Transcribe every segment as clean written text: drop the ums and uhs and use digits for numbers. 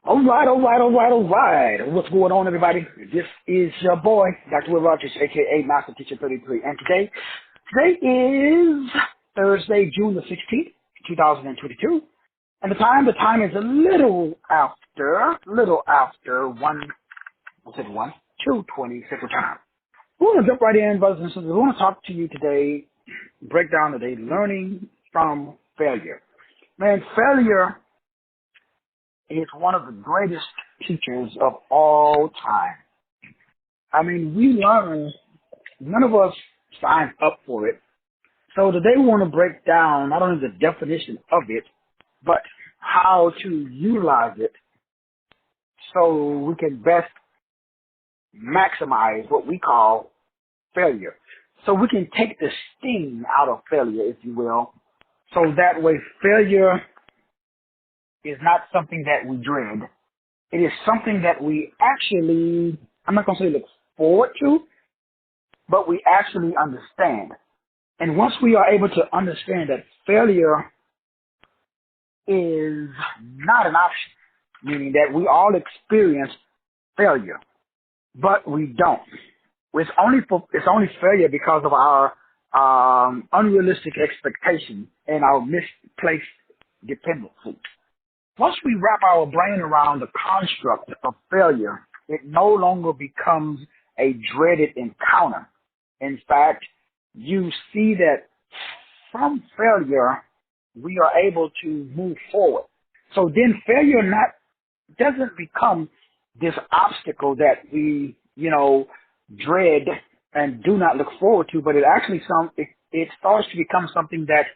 All right. What's going on, everybody? This is your boy, Dr. Will Rogers, a.k.a. Master Teacher 33. And today is Thursday, June the 16th, 2022. And the time is a little after 2:20 Central Time. We're going to jump right in, brothers and sisters. We want to talk to you today, break down today, learning from failure. Man, failure is one of the greatest teachers of all time. I mean, we learn, none of us signed up for it. So today we want to break down not only the definition of it, but how to utilize it so we can best maximize what we call failure. So we can take the sting out of failure, if you will. So that way failure is not something that we dread. It is something that we actually, I'm not going to say look forward to, but we actually understand. And once we are able to understand that failure is not an option, meaning that we all experience failure, but we don't. It's only failure because of our unrealistic expectation and our misplaced dependency. Once we wrap our brain around the construct of failure, it no longer becomes a dreaded encounter. In fact, you see that from failure, we are able to move forward. So then failure doesn't become this obstacle that we, dread and do not look forward to, but it actually it starts to become something that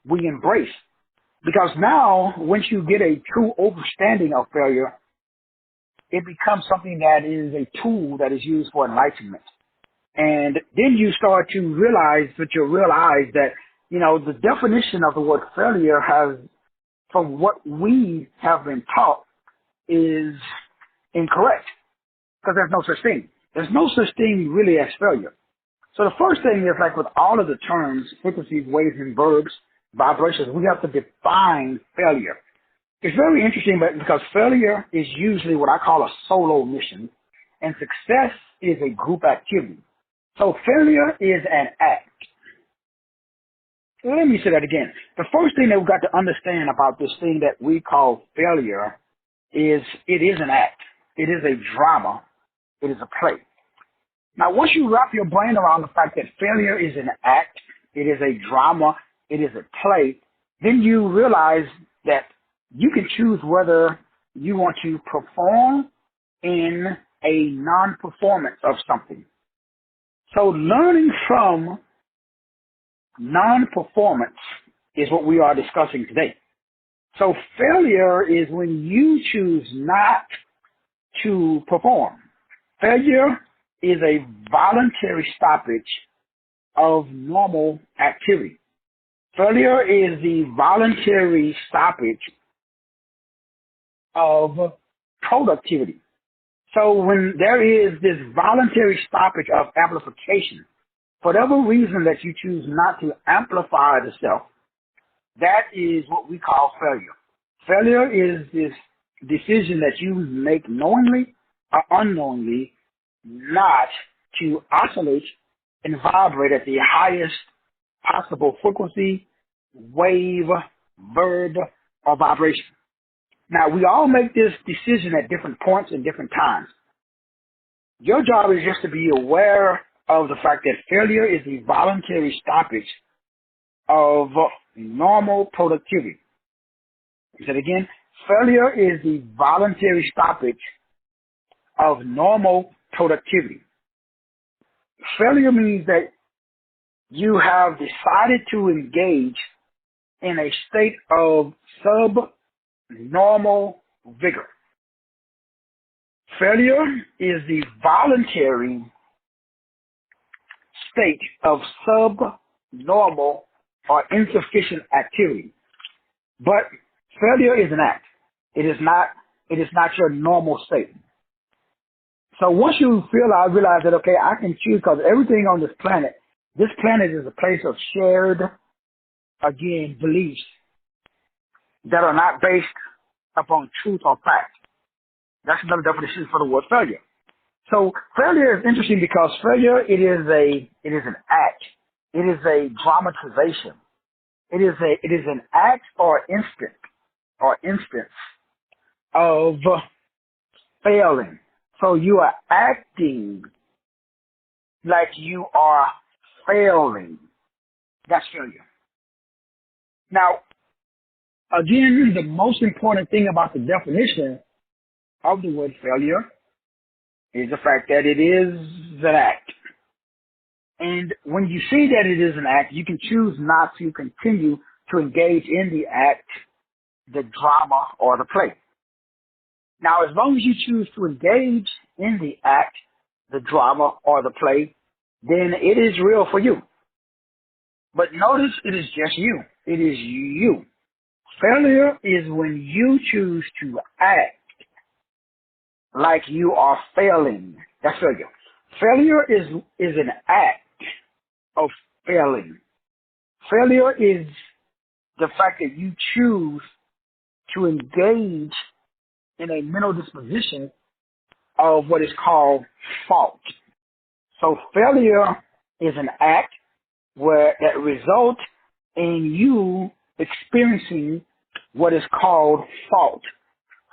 we embrace. Because now, once you get a true understanding of failure, it becomes something that is a tool that is used for enlightenment. And then you start to realize that, the definition of the word failure has, from what we have been taught, is incorrect. Because there's no such thing. There's no such thing really as failure. So the first thing is, like with all of the terms, frequencies, waves, and verbs, vibrations, we have to define failure. It's very interesting because failure is usually what I call a solo mission, and success is a group activity. So failure is an act. Let me say that again. The first thing that we've got to understand about this thing that we call failure is it is an act. It is a drama. It is a play. Now, once you wrap your brain around the fact that failure is an act, it is a drama, it is a play, then you realize that you can choose whether you want to perform in a non-performance of something. So learning from non-performance is what we are discussing today. So failure is when you choose not to perform. Failure is a voluntary stoppage of normal activity. Failure is the voluntary stoppage of productivity. So when there is this voluntary stoppage of amplification, for whatever reason that you choose not to amplify the self, that is what we call failure. Failure is this decision that you make knowingly or unknowingly not to oscillate and vibrate at the highest possible frequency, wave, verb, or vibration. Now, we all make this decision at different points and different times. Your job is just to be aware of the fact that failure is the voluntary stoppage of normal productivity. I said again, failure is the voluntary stoppage of normal productivity. Failure means that you have decided to engage in a state of subnormal vigor. Failure is the voluntary state of subnormal or insufficient activity. But failure is an act. It is not your normal state. So once you realize that, okay, I can choose, because everything on this planet is a place of shared, again, beliefs that are not based upon truth or fact. That's another definition for the word failure. So failure is interesting because failure, it is an act. It is a dramatization. It is an act or instance of failing. So you are acting like you are failing. That's failure. Now, again, the most important thing about the definition of the word failure is the fact that it is an act. And when you see that it is an act, you can choose not to continue to engage in the act, the drama, or the play. Now, as long as you choose to engage in the act, the drama, or the play, then it is real for you. But notice it is just you. It is you. Failure is when you choose to act like you are failing. That's failure. Failure is an act of failing. Failure is the fact that you choose to engage in a mental disposition of what is called fault. So failure is an act that results in you experiencing what is called fault.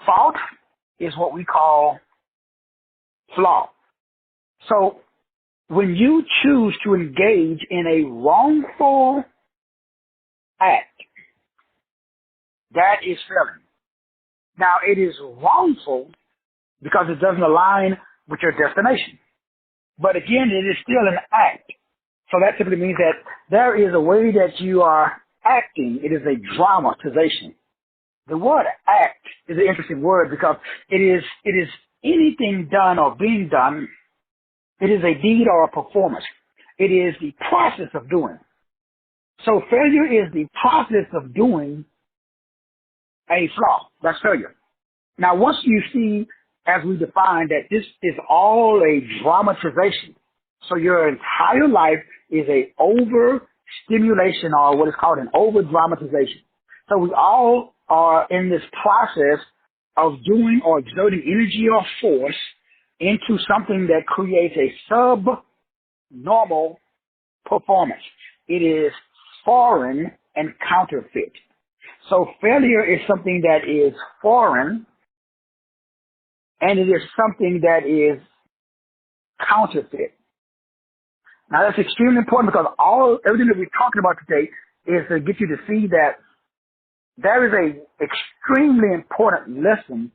Fault is what we call flaw. So when you choose to engage in a wrongful act, that is failing. Now, it is wrongful because it doesn't align with your destination. But again, it is still an act. So that simply means that there is a way that you are acting. It is a dramatization. The word act is an interesting word because it is anything done or being done. It is a deed or a performance. It is the process of doing. So failure is the process of doing a flaw. That's failure. Now, once you see, as we defined, that this is all a dramatization. So your entire life is a over-stimulation or what is called an over-dramatization. So we all are in this process of doing or exerting energy or force into something that creates a sub-normal performance. It is foreign and counterfeit. So failure is something that is foreign and it is something that is counterfeit. Now that's extremely important because everything that we're talking about today is to get you to see that there is a extremely important lesson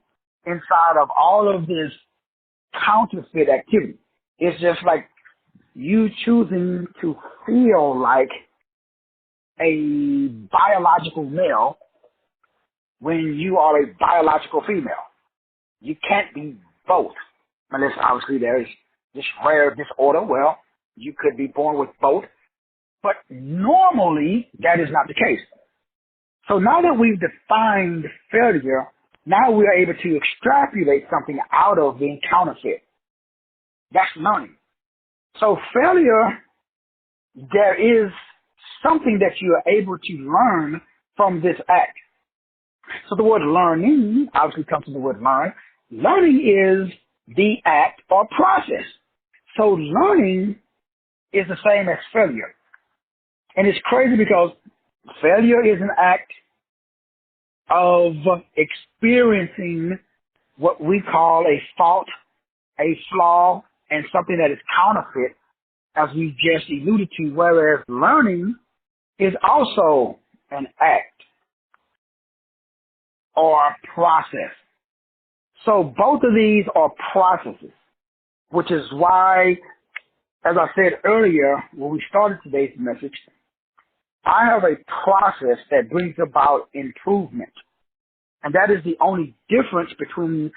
inside of all of this counterfeit activity. It's just like you choosing to feel like a biological male when you are a biological female. You can't be both. Unless obviously there is this rare disorder. Well, you could be born with both. But normally that is not the case. So now that we've defined failure, now we are able to extrapolate something out of being counterfeit. That's learning. So failure, there is something that you are able to learn from this act. So the word learning obviously comes from the word learn. Learning is the act or process. So learning is the same as failure. And it's crazy because failure is an act of experiencing what we call a fault, a flaw, and something that is counterfeit, as we just alluded to, whereas learning is also an act or process. So both of these are processes, which is why, as I said earlier when we started today's message, I have a process that brings about improvement. And that is the only difference between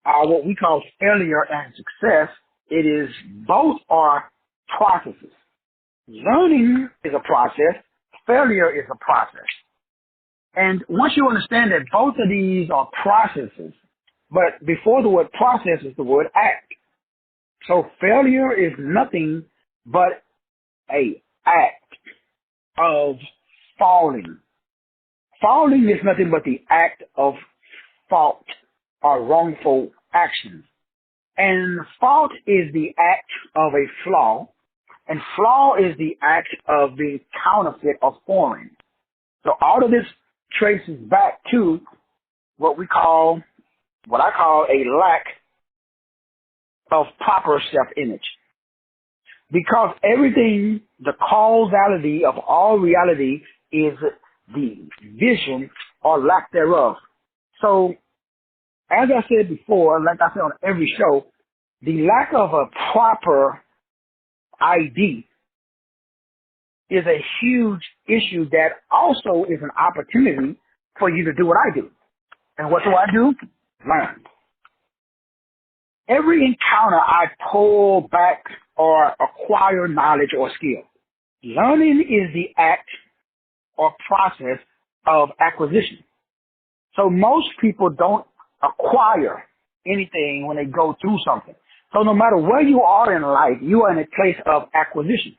what we call failure and success. It is both are processes. Learning is a process. Failure is a process. And once you understand that both of these are processes, but before the word process is the word act. So failure is nothing but a act of falling. Falling is nothing but the act of fault or wrongful actions. And fault is the act of a flaw, and flaw is the act of being counterfeit or foreign. So all of this traces back to what I call a lack of proper self-image. Because everything, the causality of all reality is the vision or lack thereof. So, as I said before, like I said on every show, the lack of a proper ID is a huge issue that also is an opportunity for you to do what I do. And what do? Learn. Every encounter I pull back or acquire knowledge or skill. Learning is the act or process of acquisition. So most people don't acquire anything when they go through something. So no matter where you are in life, you are in a place of acquisition.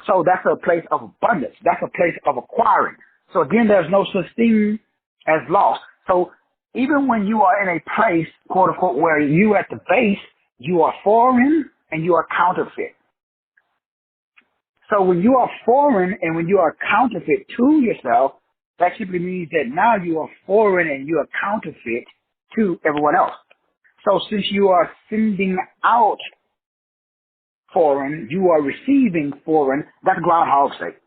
So that's a place of abundance. That's a place of acquiring. So again, there's no such thing as loss. So even when you are in a place, quote unquote, where you at the base, you are foreign and you are counterfeit. So when you are foreign and when you are counterfeit to yourself, that simply means that now you are foreign and you are counterfeit to everyone else. So since you are sending out foreign, you are receiving foreign, that's Groundhog's Day.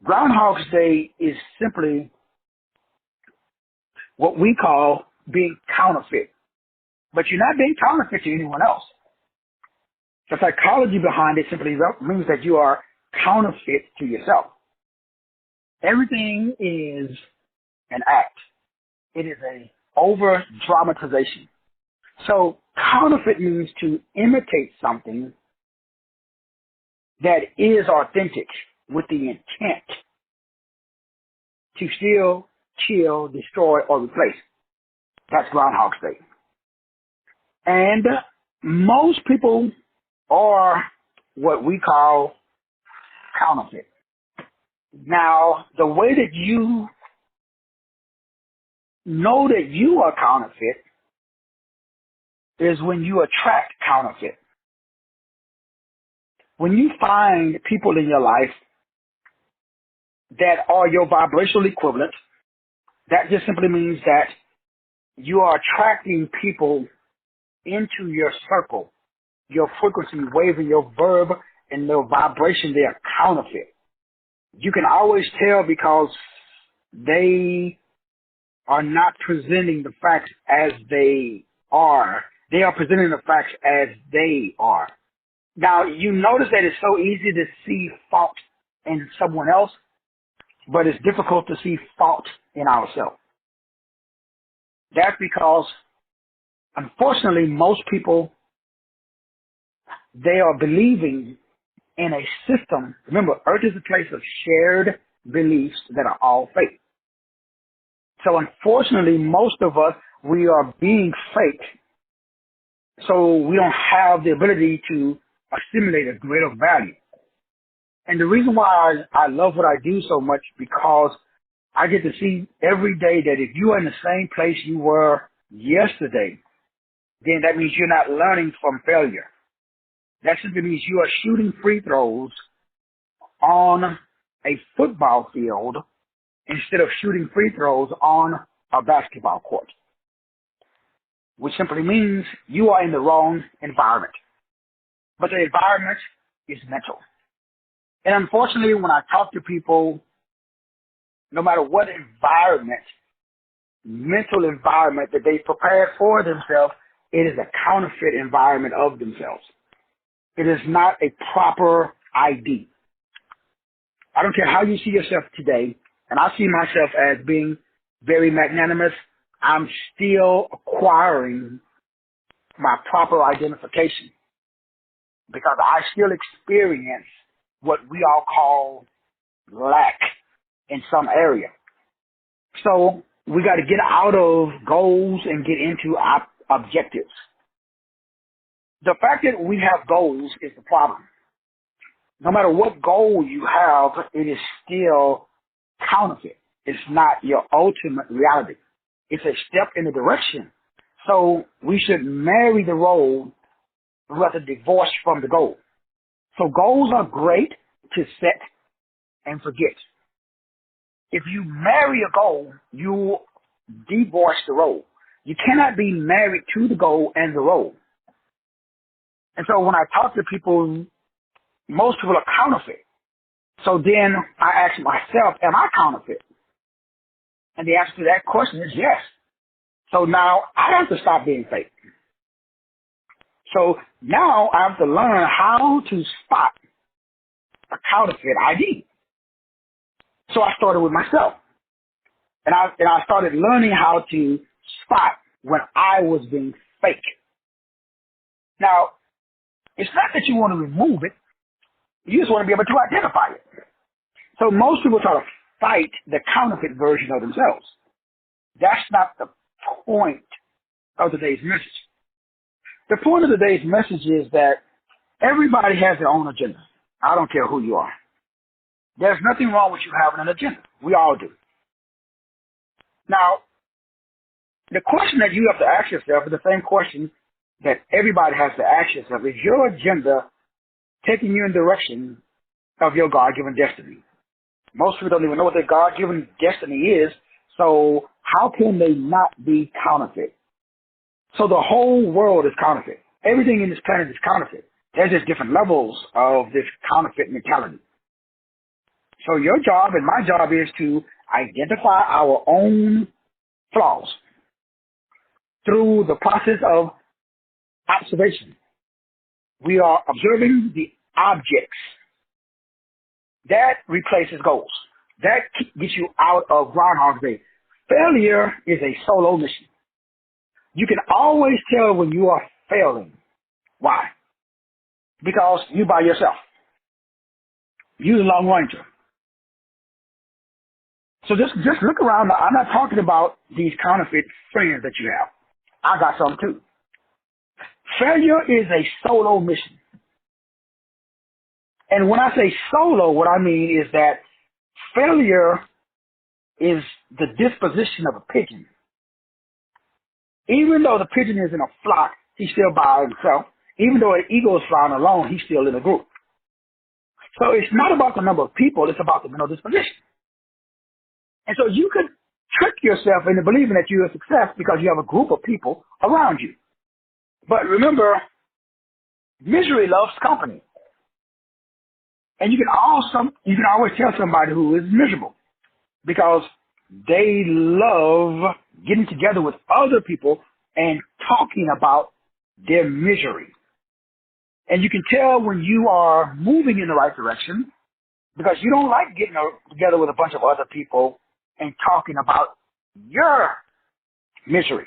Groundhog's Day is simply what we call being counterfeit. But you're not being counterfeit to anyone else. The psychology behind it simply means that you are counterfeit to yourself. Everything is an act. It is a over-dramatization. So counterfeit means to imitate something that is authentic with the intent to steal, kill, destroy, or replace. That's Groundhog's Day. And most people are what we call counterfeit. Now, the way that you know that you are counterfeit is when you attract counterfeit. When you find people in your life that are your vibrational equivalent, that just simply means that you are attracting people into your circle, your frequency, waving your verb and their vibration, they are counterfeit. You can always tell because they are not presenting the facts as they are. They are presenting the facts as they are. Now, you notice that it's so easy to see fault in someone else, but it's difficult to see fault in ourselves. That's because, unfortunately, most people, they are believing in a system. Remember, Earth is a place of shared beliefs that are all fake. So unfortunately, most of us, we are being fake. So we don't have the ability to assimilate a greater value. And the reason why I love what I do so much, because I get to see every day that if you are in the same place you were yesterday, then that means you're not learning from failure. That simply means you are shooting free throws on a football field instead of shooting free throws on a basketball court, which simply means you are in the wrong environment. But the environment is mental. And unfortunately, when I talk to people, no matter what environment, mental environment that they prepared for themselves, it is a counterfeit environment of themselves. It is not a proper ID. I don't care how you see yourself today, and I see myself as being very magnanimous. I'm still acquiring my proper identification because I still experience what we all call lack in some area. So we got to get out of goals and get into objectives. The fact that we have goals is the problem. No matter what goal you have, it is still counterfeit. It's not your ultimate reality. It's a step in the direction. So we should marry the role rather than divorce from the goal. So goals are great to set and forget. If you marry a goal, you divorce the role. You cannot be married to the goal and the role. And so when I talk to people, most people are counterfeit. So then I ask myself, am I counterfeit? And the answer to that question is yes. So now I have to stop being fake. So now I have to learn how to spot a counterfeit ID. So I started with myself. And I started learning how to spot when I was being fake. Now, it's not that you want to remove it. You just want to be able to identify it. So most people try to fight the counterfeit version of themselves. That's not the point of today's message. The point of today's message is that everybody has their own agenda. I don't care who you are. There's nothing wrong with you having an agenda. We all do. Now, the question that you have to ask yourself is the same question that everybody has to ask yourself. Is your agenda taking you in the direction of your God-given destiny? Most people don't even know what their God-given destiny is, so how can they not be counterfeit? So the whole world is counterfeit. Everything in this planet is counterfeit. There's just different levels of this counterfeit mentality. So your job and my job is to identify our own flaws through the process of observation. We are observing the objects. That replaces goals. That gets you out of Groundhog Day. Failure is a solo mission. You can always tell when you are failing. Why? Because you by yourself. You're the Lone Ranger. So just look around. I'm not talking about these counterfeit friends that you have. I got some too. Failure is a solo mission. And when I say solo, what I mean is that failure is the disposition of a pigeon. Even though the pigeon is in a flock, he's still by himself. Even though an eagle is flying alone, he's still in a group. So it's not about the number of people, it's about the mental disposition. And so you could trick yourself into believing that you're a success because you have a group of people around you. But remember, misery loves company. And you can always tell somebody who is miserable because they love getting together with other people and talking about their misery. And you can tell when you are moving in the right direction because you don't like getting together with a bunch of other people and talking about your misery.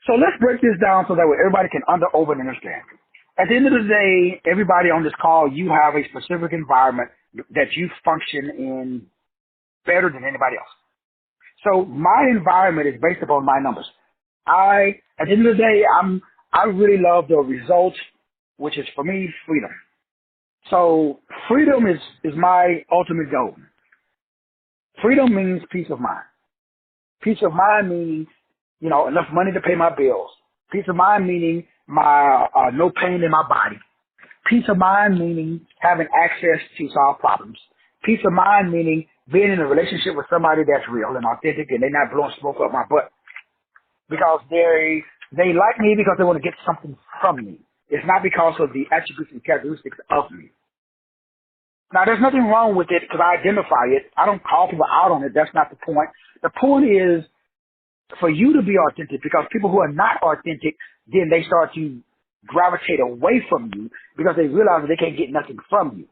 So let's break this down so that way everybody can over and understand. At the end of the day, everybody on this call, you have a specific environment that you function in better than anybody else. So my environment is based upon my numbers. At the end of the day, I really love the results, which is for me, freedom. So freedom is my ultimate goal. Freedom means peace of mind. Peace of mind means, enough money to pay my bills. Peace of mind meaning my no pain in my body. Peace of mind meaning having access to solve problems. Peace of mind meaning being in a relationship with somebody that's real and authentic and they're not blowing smoke up my butt. Because they like me because they want to get something from me. It's not because of the attributes and characteristics of me. Now, there's nothing wrong with it because I identify it. I don't call people out on it. That's not the point. The point is for you to be authentic because people who are not authentic, then they start to gravitate away from you because they realize that they can't get nothing from you.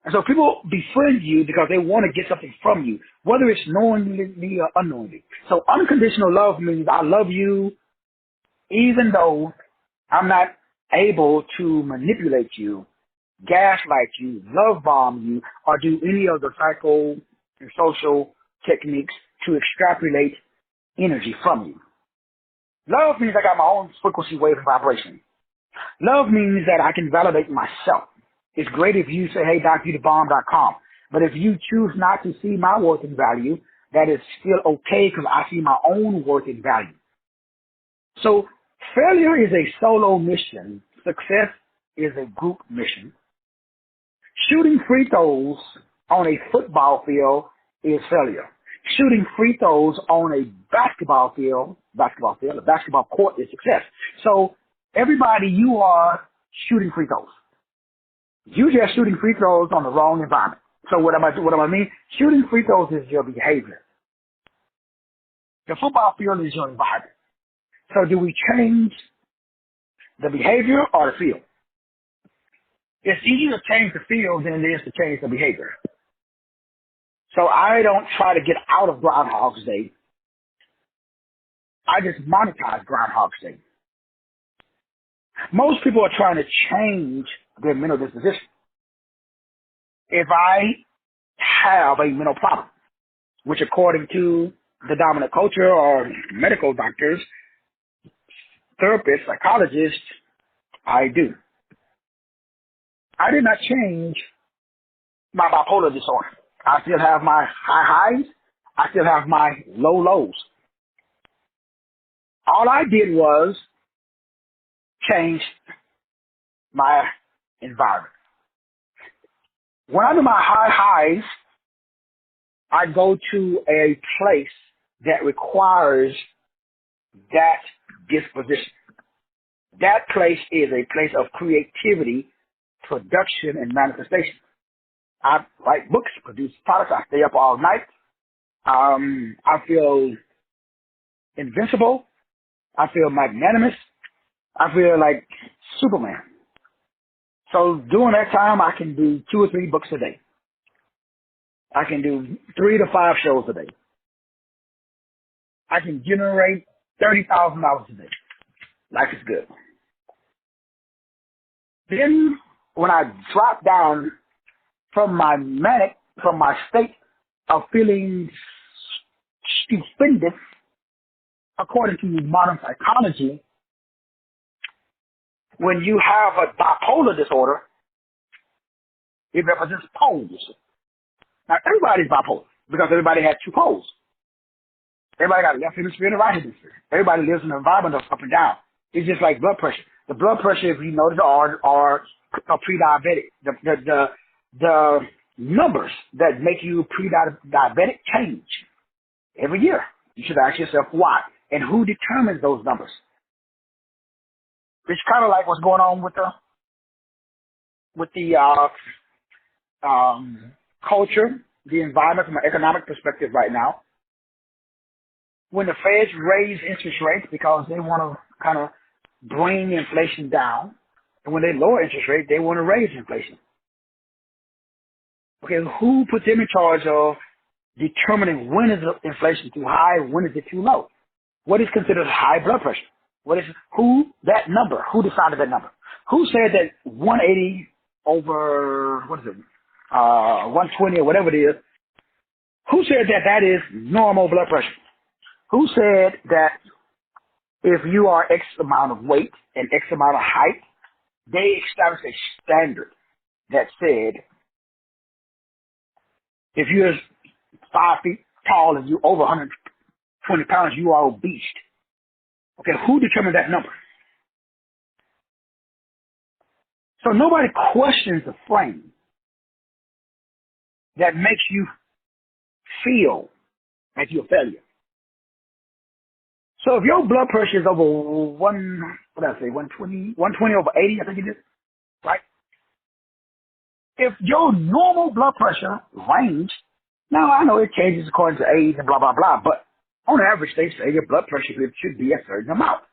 And so people befriend you because they want to get something from you, whether it's knowingly or unknowingly. So unconditional love means I love you even though I'm not able to manipulate you, gaslight you, love bomb you, or do any of the psycho and social techniques to extrapolate energy from you. Love means I got my own frequency, wave, and vibration. Love means that I can validate myself. It's great if you say, hey, DocYouTheBomb.com. But if you choose not to see my worth and value, that is still okay because I see my own worth and value. So failure is a solo mission. Success is a group mission. Shooting free throws on a football field is failure. Shooting free throws on a basketball court is success. So everybody, you are shooting free throws. You just shooting free throws on the wrong environment. So what am I mean? Shooting free throws is your behavior. The football field is your environment. So do we change the behavior or the field? It's easier to change the field than it is to change the behavior. So I don't try to get out of Groundhog's Day. I just monetize Groundhog's Day. Most people are trying to change their mental disposition. If I have a mental problem, which according to the dominant culture or medical doctors, therapists, psychologists, I do. I did not change my bipolar disorder. I still have my high highs. I still have my low lows. All I did was change my environment. When I'm in my high highs, I go to a place that requires that disposition. That place is a place of creativity, production, and manifestation. I write books, produce products. I stay up all night. I feel invincible. I feel magnanimous. I feel like Superman. So during that time, I can do 2 or 3 books a day. I can do 3 to 5 shows a day. I can generate $30,000 a day. Life is good. Then when I drop down from my state of feeling stupendous, according to modern psychology, when you have a bipolar disorder, it represents poles. Now, everybody's bipolar because everybody has 2 poles. Everybody got a left hemisphere and a right hemisphere. Everybody lives in an environment of up and down. It's just like blood pressure. The blood pressure, if you notice, are pre-diabetic. The numbers that make you pre-diabetic change every year. You should ask yourself why and who determines those numbers. It's kind of like what's going on with the culture, the environment from an economic perspective right now. When the Feds raise interest rates because they want to kind of bring inflation down, and when they lower interest rates, they want to raise inflation. Okay, who put them in charge of determining when is inflation too high, when is it too low? What is considered high blood pressure? Who decided that number? Who said that 180 over, 120 or whatever it is? Who said that that is normal blood pressure? Who said that if you are X amount of weight and X amount of height, they established a standard that said if you're 5 feet tall and you're over 120 pounds, you are obese. Okay, who determined that number? So nobody questions the frame that makes you feel like you're a failure. So if your blood pressure is over 120 over 80, I think it is, right? If your normal blood pressure range, now I know it changes according to age and blah, blah, blah, but on average, they say your blood pressure should be a certain amount.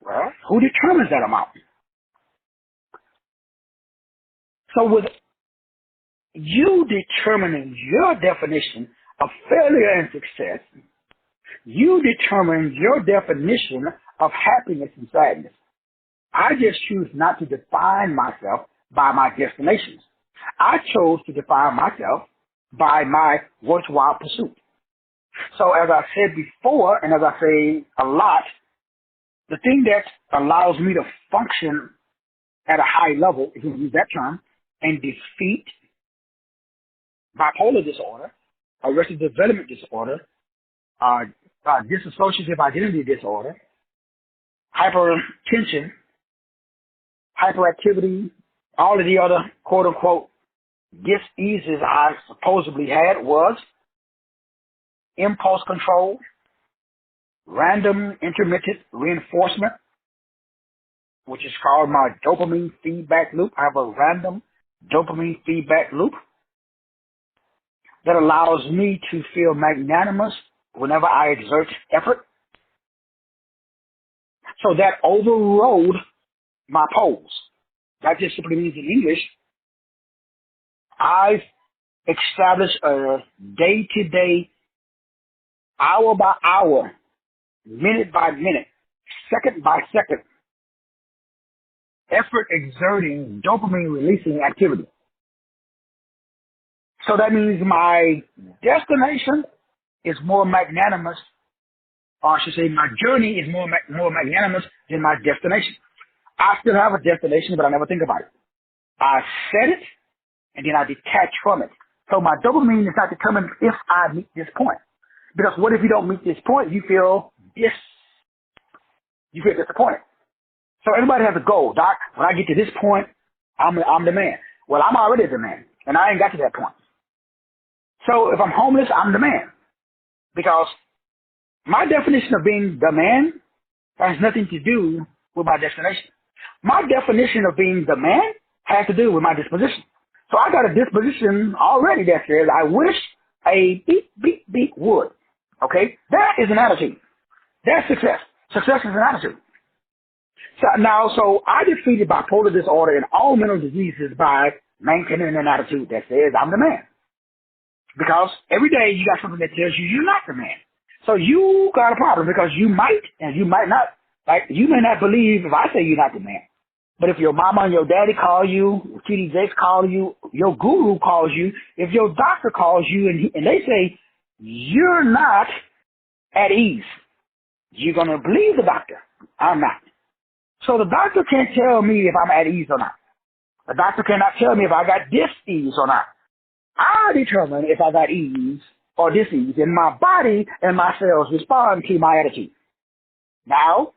Well, who determines that amount? So with you determining your definition of failure and success, you determine your definition of happiness and sadness. I just choose not to define myself by my destinations. I chose to define myself by my worthwhile pursuit. So as I said before, and as I say a lot, the thing that allows me to function at a high level, if you use that term, and defeat bipolar disorder, arrested development disorder, dissociative identity disorder, hypertension, hyperactivity, all of the other quote-unquote diseases I supposedly had was impulse control, random intermittent reinforcement, which is called my dopamine feedback loop. I have a random dopamine feedback loop that allows me to feel magnanimous whenever I exert effort. So that overrode my pose. That just simply means in English, I've established a day-to-day, hour by hour, minute by minute, second by second, effort exerting, dopamine releasing activity. So that means my destination is more magnanimous, or I should say my journey is more magnanimous than my destination. I still have a destination, but I never think about it. I set it, and then I detach from it. So my dopamine is not determined if I meet this point. Because what if you don't meet this point? You feel disappointed. So everybody has a goal. Doc, when I get to this point, I'm the man. Well, I'm already the man, and I ain't got to that point. So if I'm homeless, I'm the man. Because my definition of being the man has nothing to do with my destination. My definition of being the man has to do with my disposition. So I got a disposition already that says I wish a beep would. Okay? That is an attitude. That's success. Success is an attitude. So I defeated bipolar disorder and all mental diseases by maintaining an attitude that says I'm the man. Because every day you got something that tells you you're not the man. So you got a problem because you might and you might not. Like, you may not believe if I say you're not the man. But if your mama and your daddy call you, if TD Jakes call you, your guru calls you, if your doctor calls you and they say you're not at ease, you're going to believe the doctor. I'm not. So the doctor can't tell me if I'm at ease or not. The doctor cannot tell me if I got dis-ease or not. I determine if I got ease or dis-ease, and my body and my cells respond to my attitude. Now,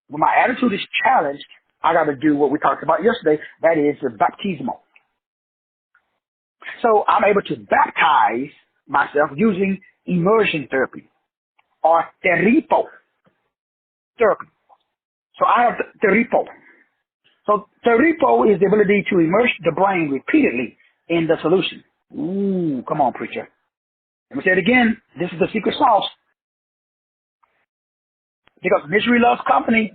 when my attitude is challenged, I got to do what we talked about yesterday, that is the baptismal. So I'm able to baptize myself using immersion therapy or terripo therapy. So I have terripo. So terripo is the ability to immerse the brain repeatedly in the solution. Ooh, come on, preacher. Let me say it again. This is the secret sauce. Because misery loves company.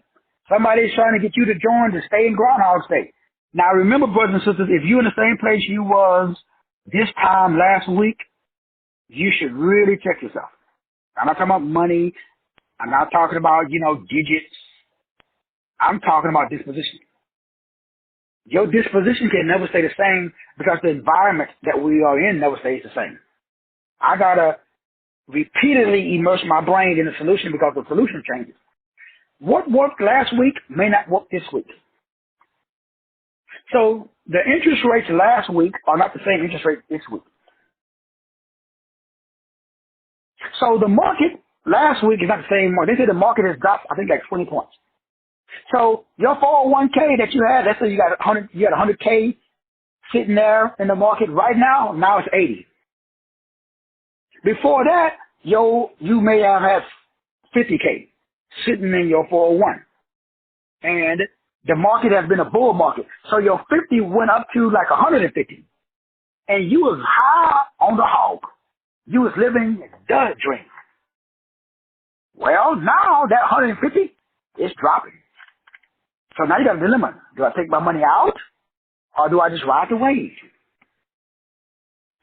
Somebody's trying to get you to join to stay in Groundhog Day. Now remember, brothers and sisters, if you're in the same place you was this time last week, you should really check yourself. I'm not talking about money. I'm not talking about, digits. I'm talking about disposition. Your disposition can never stay the same because the environment that we are in never stays the same. I got to repeatedly immerse my brain in the solution because the solution changes. What worked last week may not work this week. So the interest rates last week are not the same interest rate this week. So the market last week is not the same market. They say the market has dropped, I think, like 20 points. So your 401k that you had, let's say you had 100k sitting there in the market right now it's 80. Before that, you may have had 50k sitting in your 401. And the market has been a bull market. So your 50 went up to like 150. And you was high on the hog. You was living the dream. Well, now that 150 is dropping. So now you got a dilemma. Do I take my money out or do I just ride the wave?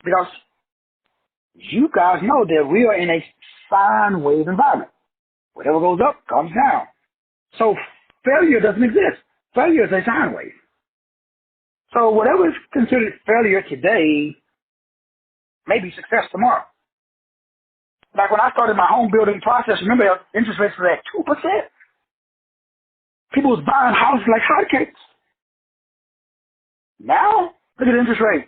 Because you guys know that we are in a sine wave environment. Whatever goes up comes down. So failure doesn't exist. Failure is a sine wave. So whatever is considered failure today may be success tomorrow. Like when I started my home building process, remember interest rates were at 2%. People was buying houses like hotcakes. Now, look at the interest rate.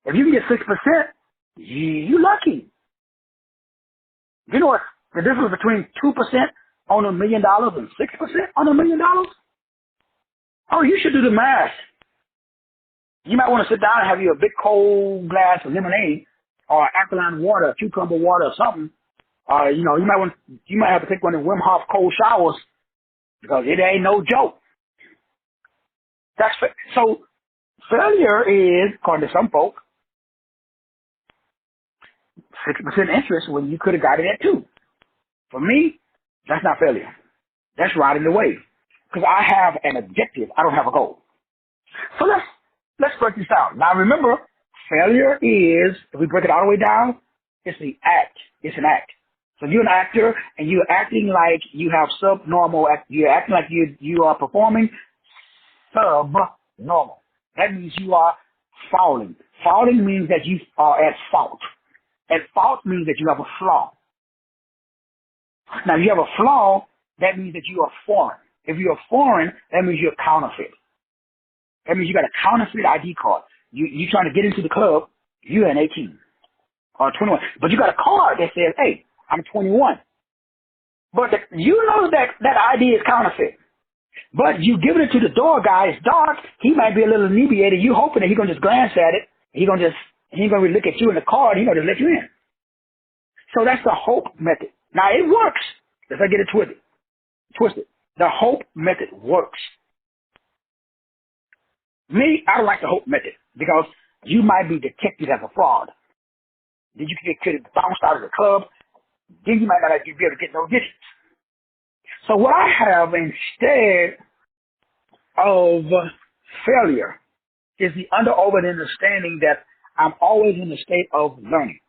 If you can get 6%, you lucky. You know what the difference between 2% on $1 million and 6% on $1 million? Oh, you should do the math. You might want to sit down and have you a big cold glass of lemonade or alkaline water, cucumber water or something. You might have to take one of the Wim Hof cold showers because it ain't no joke. So failure is, according to some folk, 60% interest when you could have got it at 2. For me, that's not failure. That's riding the wave. Because I have an objective. I don't have a goal. So let's break this down. Now remember, failure is, if we break it all the way down, it's the act. It's an act. So you're an actor and you're acting like you have subnormal, you're acting like you are performing subnormal. That means you are falling. Falling means that you are at fault. At fault means that you have a flaw. Now, if you have a flaw, that means that you are foreign. If you're foreign, that means you're counterfeit. That means you got a counterfeit ID card. You're trying to get into the club, you're an 18 or 21. But you got a card that says, hey, I'm 21. But you know that ID is counterfeit. But you giving it to the door guy, it's dark, he might be a little inebriated, you hoping that he's going to just glance at it, he ain't going to look at you in the card, he's going to just let you in. So that's the hope method. Now it works. Let's not get it twisted. The hope method works. Me, I don't like the hope method because you might be detected as a fraud. Then you could get bounced out of the club. Then you might not be able to get no digits. So what I have instead of failure is the over understanding that I'm always in a state of learning.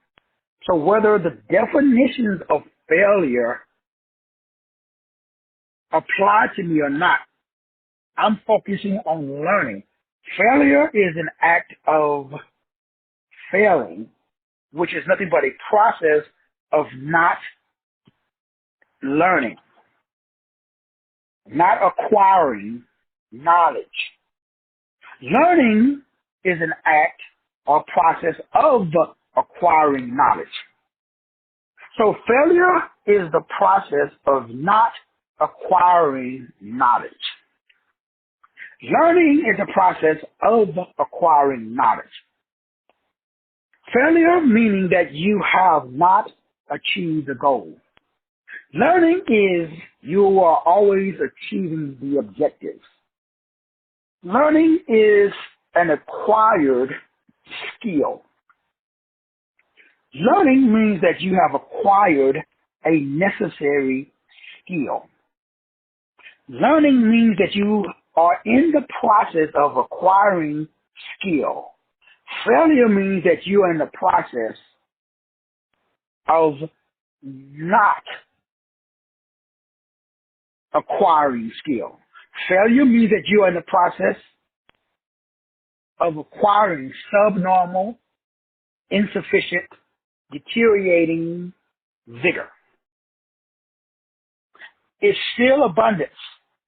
So whether the definitions of failure apply to me or not, I'm focusing on learning. Failure is an act of failing, which is nothing but a process of not learning, not acquiring knowledge. Learning is an act or process of acquiring knowledge. So failure is the process of not acquiring knowledge. Learning is a process of acquiring knowledge. Failure meaning that you have not achieved the goal. Learning is you are always achieving the objectives. Learning is an acquired skill. Learning means that you have acquired a necessary skill. Learning means that you are in the process of acquiring skill. Failure means that you are in the process of not acquiring skill. Failure means that you are in the process of acquiring subnormal, insufficient, deteriorating vigor. It's still abundance,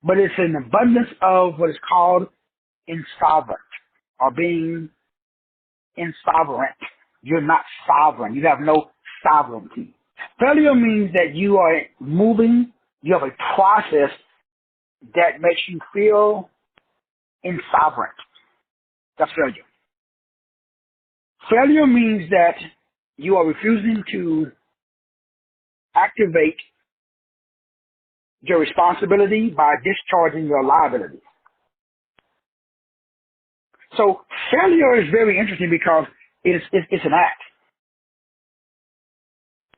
but it's an abundance of what is called insolvent or being insolvent. You're not sovereign. You have no sovereignty. Failure means that you are moving, you have a process that makes you feel insolvent. That's failure. Failure means that you are refusing to activate your responsibility by discharging your liability. So failure is very interesting because it's an act.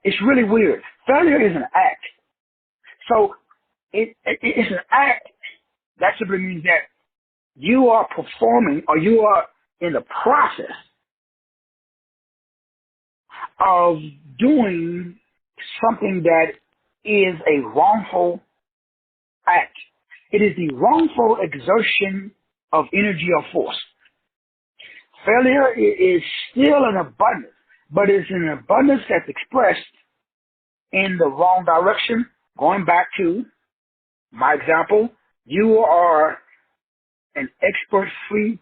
It's really weird. Failure is an act. So it's an act that simply means that you are performing or you are in the process of doing something that is a wrongful act. It is the wrongful exertion of energy or force. Failure is still an abundance, but it's an abundance that's expressed in the wrong direction. Going back to my example, you are an expert free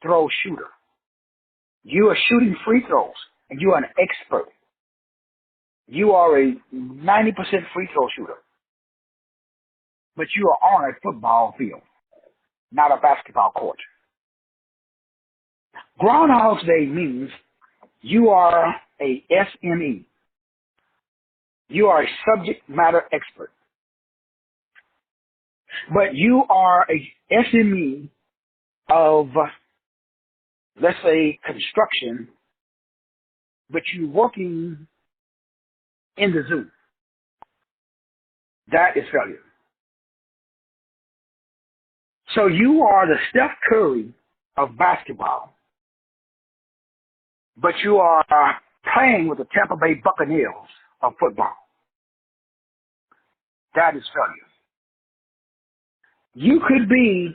throw shooter. You are shooting free throws, and you are an expert. You are a 90% free throw shooter. but you are on a football field, not a basketball court. Groundhog's Day means you are a SME. You are a subject matter expert. But you are a SME of, let's say, construction, but you're working in the zoo. That is failure. So you are the Steph Curry of basketball, but you are playing with the Tampa Bay Buccaneers of football. That is failure. You could be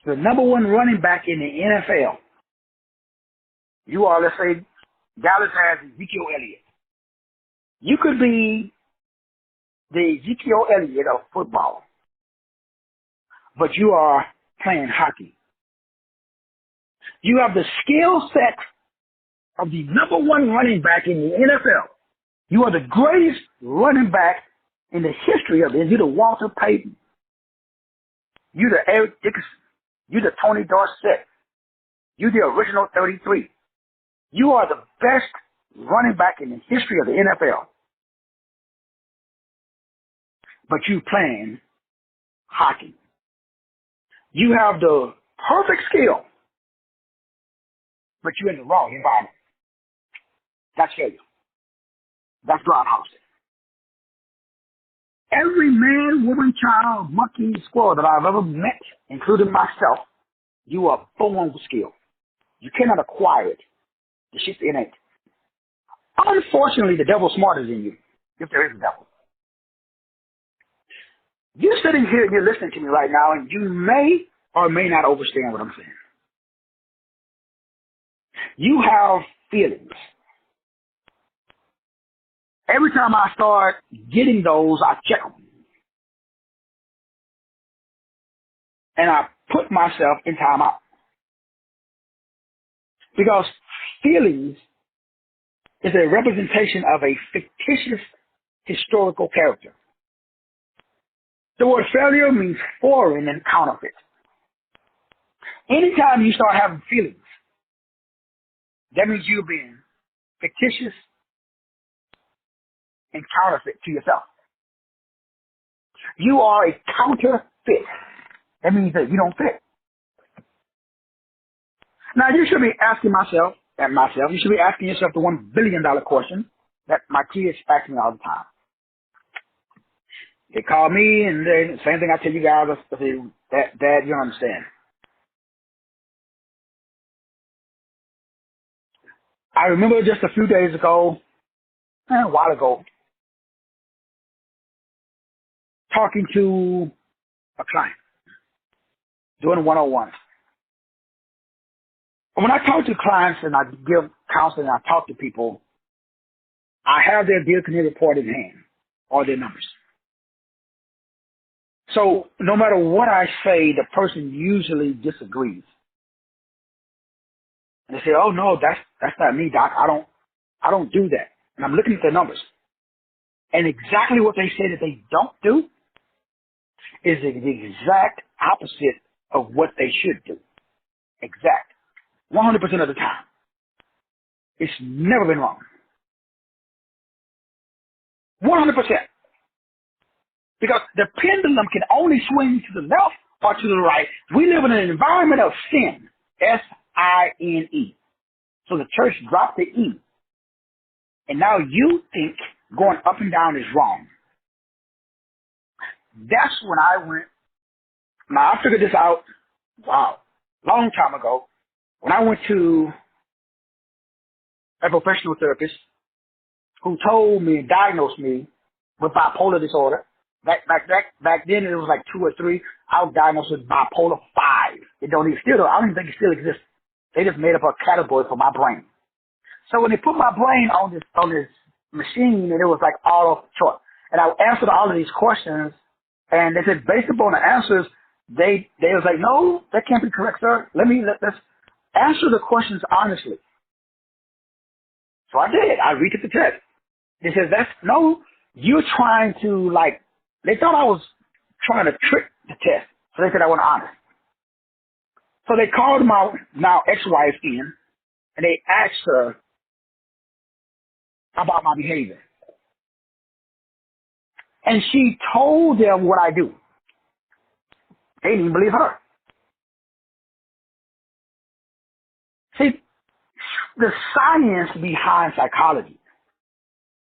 the number one running back in the NFL. You are, let's say, Dallas has Ezekiel Elliott. You could be the Ezekiel Elliott of football, but you are playing hockey. You have the skill set of the number one running back in the NFL. You are the greatest running back in the history of it. You're the Walter Payton. You're the Eric Dickerson. You're the Tony Dorsett. You're the original 33. You are the best running back in the history of the NFL. But you playing hockey. You have the perfect skill, but you're in the wrong environment. That's failure. That's Groundhog's Day. Every man, woman, child, monkey, squirrel that I've ever met, including myself, you are born with skill. You cannot acquire it. The shit's innate. Unfortunately, the devil's smarter than you, if there is a devil. You're sitting here and you're listening to me right now, and you may or may not understand what I'm saying. You have feelings. Every time I start getting those, I check them. And I put myself in timeout. Because feelings is a representation of a fictitious historical character. The word failure means foreign and counterfeit. Anytime you start having feelings, that means you're being fictitious and counterfeit to yourself. You are a counterfeit. That means that you don't fit. Now, you should be asking you should be asking yourself the $1 billion question that my kids ask me all the time. They call me, and the same thing I tell you guys, I say, Dad, you don't understand. I remember just a few days ago, a while ago, talking to a client, doing 101. When I talk to clients and I give counseling and I talk to people, I have their deal committee report in hand, or their numbers. So no matter what I say, the person usually disagrees. And they say, "Oh no, that's not me, Doc. I don't do that." And I'm looking at their numbers. And exactly what they say that they don't do is the exact opposite of what they should do. Exact. 100% of the time. It's never been wrong. 100%. Because the pendulum can only swing to the left or to the right. We live in an environment of sin. S-I-N-E. So the church dropped the E. And now you think going up and down is wrong. That's when I went. Now I figured this out, long time ago. When I went to a professional therapist who told me, diagnosed me with bipolar disorder. Back then it was like 2 or 3. I was diagnosed with bipolar 5. I don't even think it still exists. They just made up a category for my brain. So when they put my brain on this machine, and it was like auto choice, and I answered all of these questions, and they said based upon the answers, they was like, no, that can't be correct, sir. Let's answer the questions honestly. So I did. I read the test. They said, you're trying to They thought I was trying to trick the test. So they said I wasn't honest. So they called my now ex-wife in, and they asked her about my behavior. And she told them what I do. They didn't even believe her. See, the science behind psychology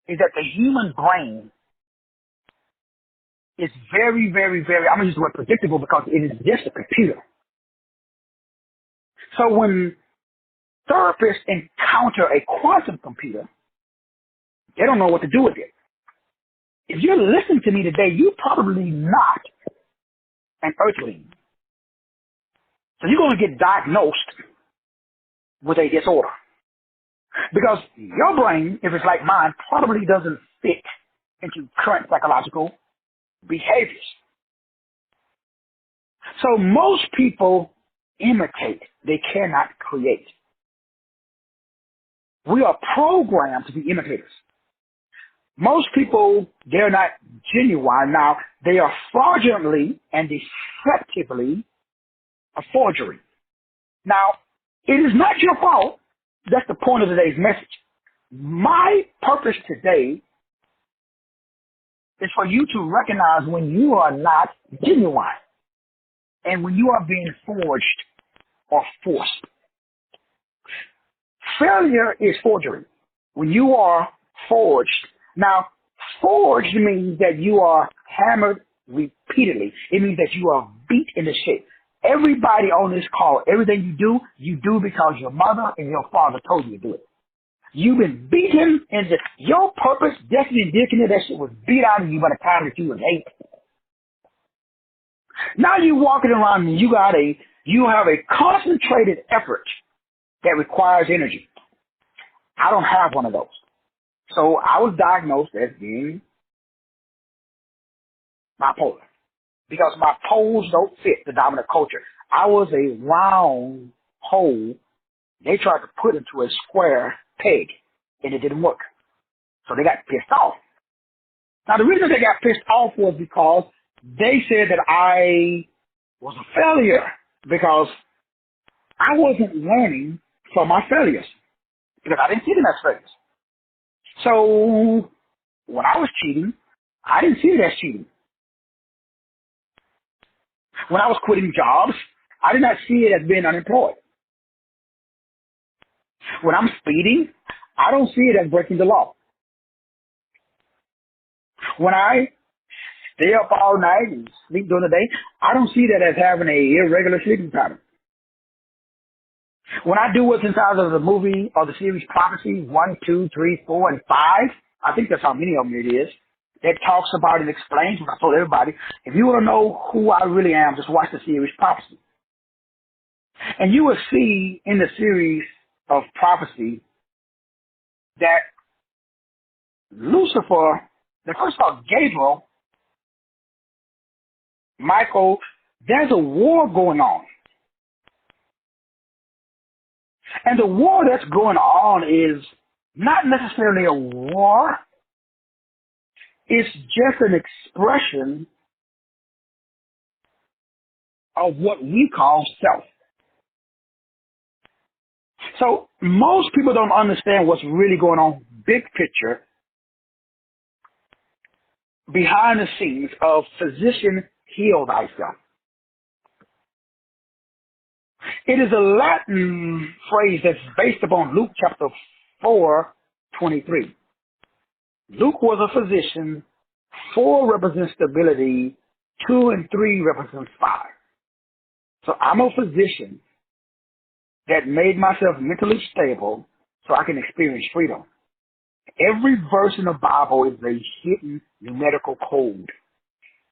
is that the human brain is very, very, very, I'm going to use the word predictable because it is just a computer. So when therapists encounter a quantum computer, they don't know what to do with it. If you're listening to me today, you're probably not an earthling. So you're going to get diagnosed with a disorder. Because your brain, if it's like mine, probably doesn't fit into current psychological behaviors. So most people imitate. They cannot create. We are programmed to be imitators. Most people, they're not genuine. Now, they are fraudulently and deceptively a forgery. Now, it is not your fault. That's the point of today's message. My purpose today is for you to recognize when you are not genuine and when you are being forged or forced. Failure is forgery. When you are forged, now forged means that you are hammered repeatedly. It means that you are beat into shape. Everybody on this call, everything you do because your mother and your father told you to do it. You've been beaten into your purpose, destiny, and destiny. That shit was beat out of you by the time that you was 8. Now you're walking around and you have a concentrated effort that requires energy. I don't have one of those. So I was diagnosed as being bipolar because my poles don't fit the dominant culture. I was a round hole they tried to put into a square peg, and it didn't work. So they got pissed off. Now, the reason they got pissed off was because they said that I was a failure because I wasn't learning from my failures because I didn't see them as failures. So when I was cheating, I didn't see it as cheating. When I was quitting jobs, I did not see it as being unemployed. When I'm speeding, I don't see it as breaking the law. When I stay up all night and sleep during the day, I don't see that as having an irregular sleeping pattern. When I do what's inside of the movie or the series Prophecy 1, 2, 3, 4, and 5, I think that's how many of them it is, that talks about and explains what I told everybody. If you want to know who I really am, just watch the series Prophecy. And you will see in the series of Prophecy that Lucifer, first of all, Gabriel, Michael, there's a war going on. And the war that's going on is not necessarily a war. It's just an expression of what we call self. So most people don't understand what's really going on, big picture, behind the scenes of physician heal thyself. It is a Latin phrase that's based upon Luke chapter 4:23. Luke was a physician. 4 represents stability. 2 and 3 represents 5. So I'm a physician that made myself mentally stable so I can experience freedom. Every verse in the Bible is a hidden numerical code.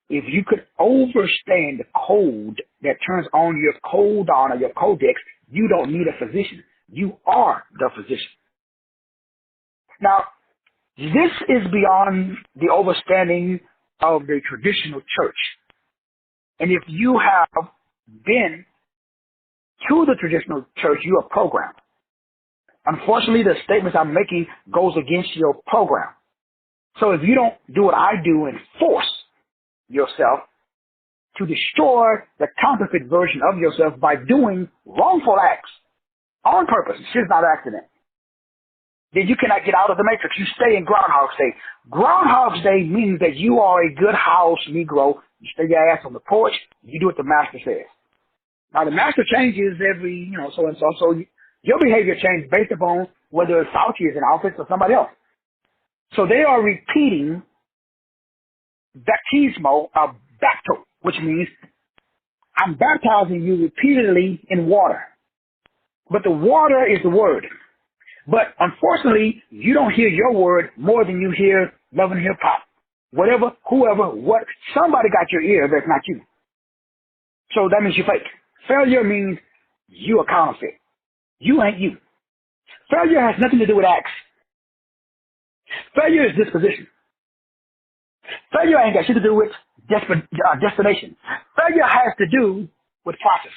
If you could understand the code that turns on your codon or your codex, you don't need a physician. You are the physician. Now, this is beyond the understanding of the traditional church. And if you have been to the traditional church, you are programmed. Unfortunately, the statements I'm making goes against your program. So if you don't do what I do and force yourself to destroy the counterfeit version of yourself by doing wrongful acts on purpose. It's not an accident. Then you cannot get out of the matrix. You stay in Groundhog's Day. Groundhog's Day means that you are a good house Negro. You stay your ass on the porch. You do what the master says. Now, the master changes every, so and so. So your behavior changes based upon whether Fauci is in office or somebody else. So they are repeating baptismo of bapto, which means I'm baptizing you repeatedly in water. But the water is the word. But unfortunately, you don't hear your word more than you hear Love and Hip Hop. Whatever, whoever, what, somebody got your ear that's not you. So that means you're fake. Failure means you are counterfeit. You ain't you. Failure has nothing to do with acts. Failure is disposition. Failure ain't got shit to do with destination. Failure has to do with process.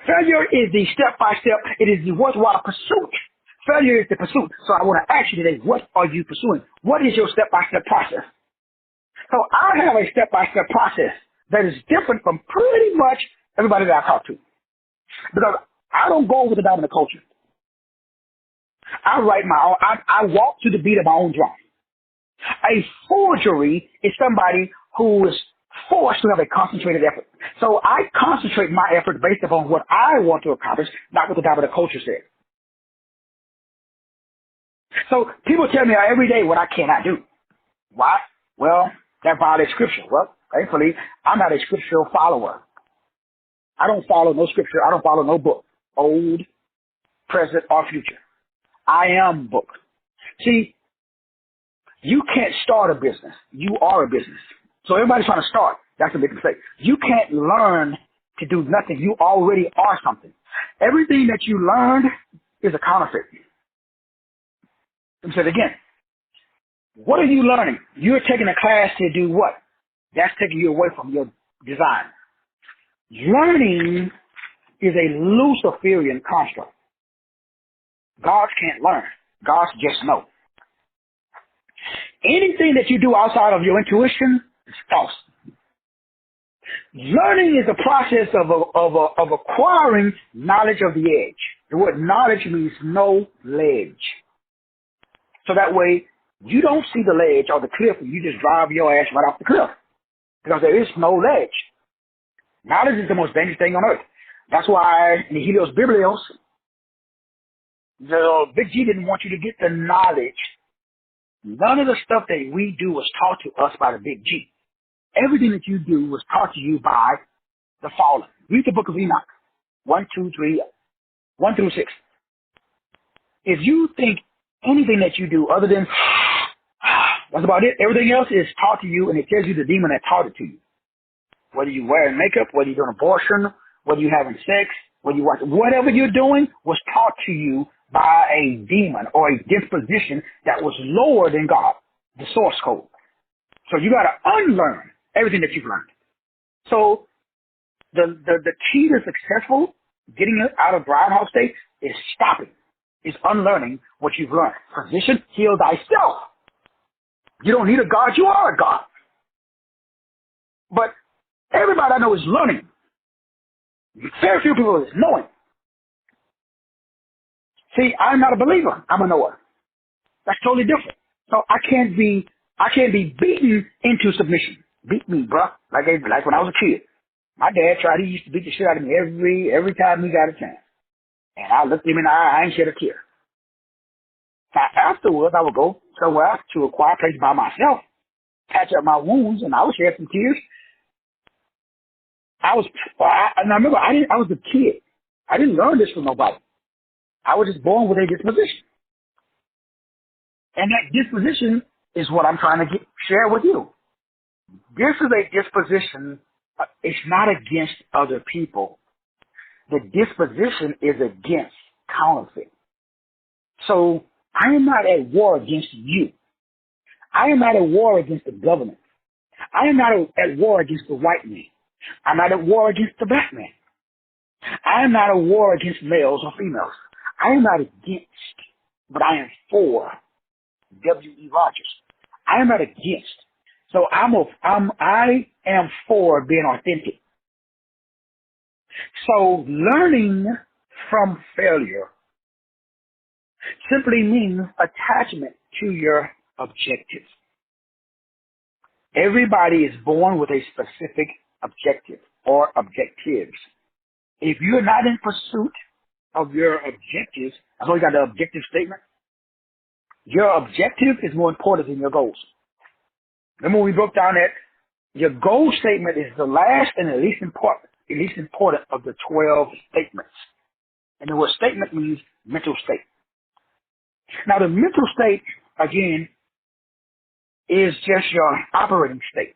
Failure is the step-by-step. It is the worthwhile pursuit. Failure is the pursuit. So I want to ask you today, what are you pursuing? What is your step-by-step process? So I have a step-by-step process that is different from pretty much everybody that I talk to. Because I don't go with the dominant culture. I write my own. I walk to the beat of my own drum. A forgery is somebody who is forced to have a concentrated effort. So I concentrate my effort based upon what I want to accomplish, not what the dominant culture says. So people tell me every day what I cannot do. Why? Well, that violates scripture. Well, thankfully, I'm not a scriptural follower. I don't follow no scripture. I don't follow no book, old, present, or future. I am book. See, you can't start a business. You are a business. So everybody's trying to start. That's a big mistake. You can't learn to do nothing. You already are something. Everything that you learned is a counterfeit. Let me say it again. What are you learning? You're taking a class to do what? That's taking you away from your design. Learning is a Luciferian construct. Gods can't learn. Gods just know. Anything that you do outside of your intuition is false. Learning is a process of acquiring knowledge of the edge. The word knowledge means no ledge. So that way, you don't see the ledge or the cliff and you just drive your ass right off the cliff. Because there is no ledge. Knowledge is the most dangerous thing on earth. That's why in the Helios Biblios, the Big G didn't want you to get the knowledge. None of the stuff that we do was taught to us by the Big G. Everything that you do was taught to you by the fallen. Read the book of Enoch, 1 through 6. If you think anything that you do other than, that's about it, everything else is taught to you and it tells you the demon that taught it to you. Whether you're wearing makeup, whether you're doing abortion, whether you're having sex, whether you watch, whatever you're doing was taught to you by a demon or a disposition that was lower than God, the source code. So you got to unlearn everything that you've learned. So the key to successful getting out of Groundhog State is stopping, is unlearning what you've learned. Physician, heal thyself. You don't need a God, you are a God. But everybody I know is learning. Very few people is knowing. See, I'm not a believer. I'm a knower. That's totally different. So I can't be beaten into submission. Beat me, bruh. Like when I was a kid. My dad he used to beat the shit out of me every time he got a chance. And I looked him in the eye, I ain't shed a tear. Now, afterwards, I would go somewhere to a quiet place by myself, patch up my wounds, and I would shed some tears. I remember I was a kid. I didn't learn this from nobody. I was just born with a disposition. And that disposition is what I'm trying to share with you. This is a disposition. It's not against other people. The disposition is against counterfeit. So I am not at war against you. I am not at war against the government. I am not at war against the white man. I'm not at war against the black man. I am not at war against males or females. I am not against, but I am for W.E. Rogers. I am not against. So I am for being authentic. So learning from failure simply means attachment to your objectives. Everybody is born with a specific objective or objectives. If you're not in pursuit of your objectives, that's why you got the objective statement. Your objective is more important than your goals. Remember when we broke down that your goal statement is the last and the least important of the 12 statements. And the word statement means mental state. Now the mental state, again, is just your operating state.